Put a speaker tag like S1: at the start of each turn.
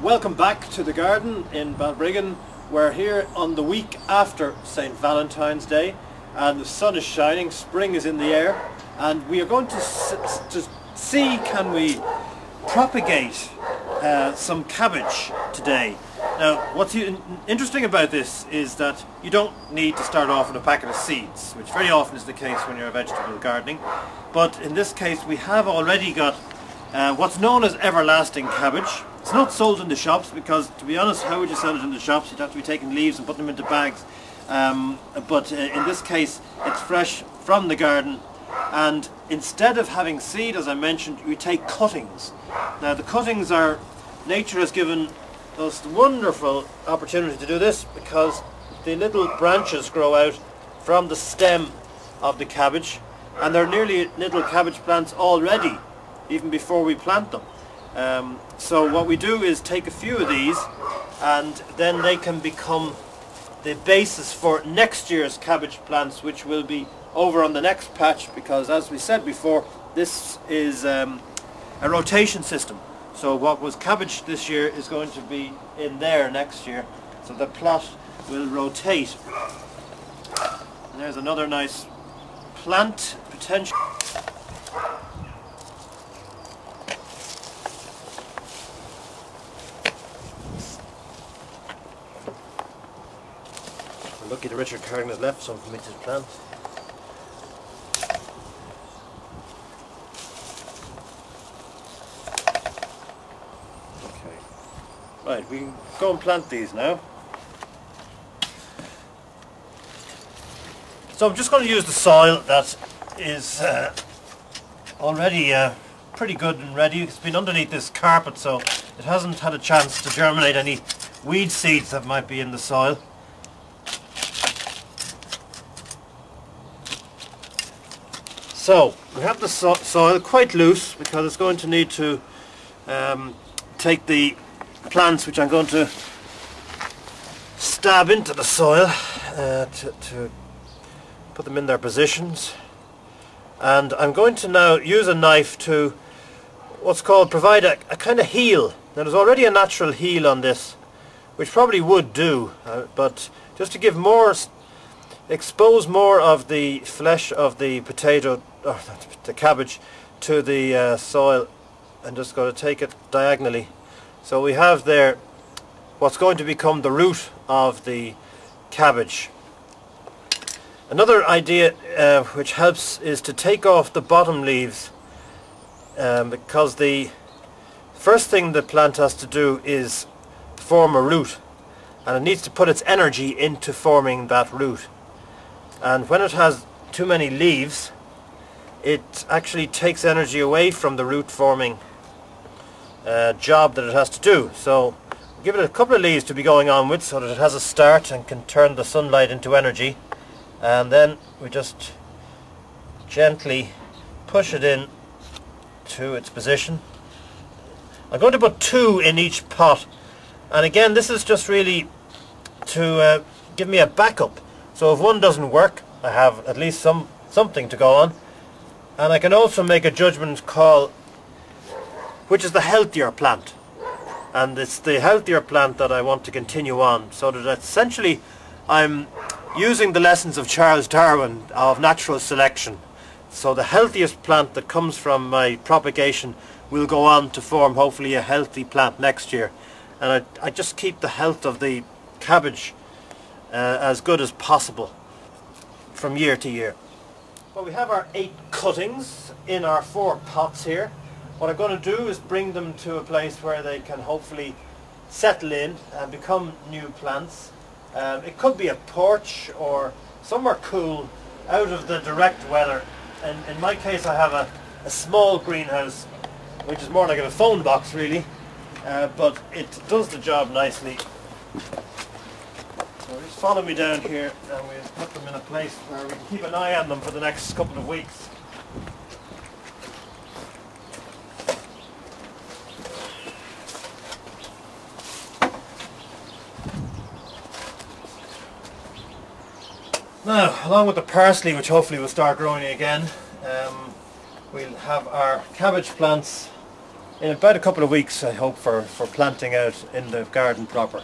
S1: Welcome back to the garden in Balbriggan. We're here on the week after St. Valentine's Day and the sun is shining, spring is in the air, and we are going to see can we propagate some cabbage today. Now what's interesting about this is that you don't need to start off with a packet of seeds, which very often is the case when you're vegetable gardening, but in this case we have already got what's known as everlasting cabbage. It's not sold in the shops because, to be honest, how would you sell it in the shops? You'd have to be taking leaves and putting them into bags. But in this case, it's fresh from the garden. And instead of having seed, as I mentioned, we take cuttings. Now the cuttings are, nature has given us the wonderful opportunity to do this because the little branches grow out from the stem of the cabbage, and they're nearly little cabbage plants already, even before we plant them. So what we do is take a few of these and then they can become the basis for next year's cabbage plants, which will be over on the next patch, because as we said before, this is a rotation system. So what was cabbage this year is going to be in there next year, so the plot will rotate. And there's another nice plant potential. Lucky that Richard Cargan has left some for me to plant. Okay, right, we can go and plant these now. So I'm just going to use the soil that is already pretty good and ready. It's been underneath this carpet, so it hasn't had a chance to germinate any weed seeds that might be in the soil. So we have the soil quite loose because it's going to need to take the plants, which I'm going to stab into the soil to put them in their positions. And I'm going to now use a knife to what's called provide a kind of heel. Now there's already a natural heel on this, which probably would do, but just to give more, expose more of the flesh of the potato, or the cabbage, to the soil. I'm just going to take it diagonally. So we have there what's going to become the root of the cabbage. Another idea which helps is to take off the bottom leaves, because the first thing the plant has to do is form a root, and it needs to put its energy into forming that root. And when it has too many leaves, it actually takes energy away from the root forming job that it has to do. So give it a couple of leaves to be going on with so that it has a start and can turn the sunlight into energy, and then we just gently push it in to its position. I'm going to put 2 in each pot, and again this is just really to give me a backup. So if one doesn't work, I have at least something to go on. And I can also make a judgment call which is the healthier plant. And it's the healthier plant that I want to continue on, so that essentially I'm using the lessons of Charles Darwin of natural selection. So the healthiest plant that comes from my propagation will go on to form hopefully a healthy plant next year. And I just keep the health of the cabbage as good as possible from year to year. Well, we have our 8 cuttings in our 4 pots here. What I'm going to do is bring them to a place where they can hopefully settle in and become new plants. It could be a porch or somewhere cool out of the direct weather. And in my case I have a small greenhouse, which is more like a phone box really, but it does the job nicely. So just follow me down here and we'll put them in a place where we can keep an eye on them for the next couple of weeks. Now, along with the parsley, which hopefully will start growing again, we'll have our cabbage plants in about a couple of weeks I hope for planting out in the garden proper.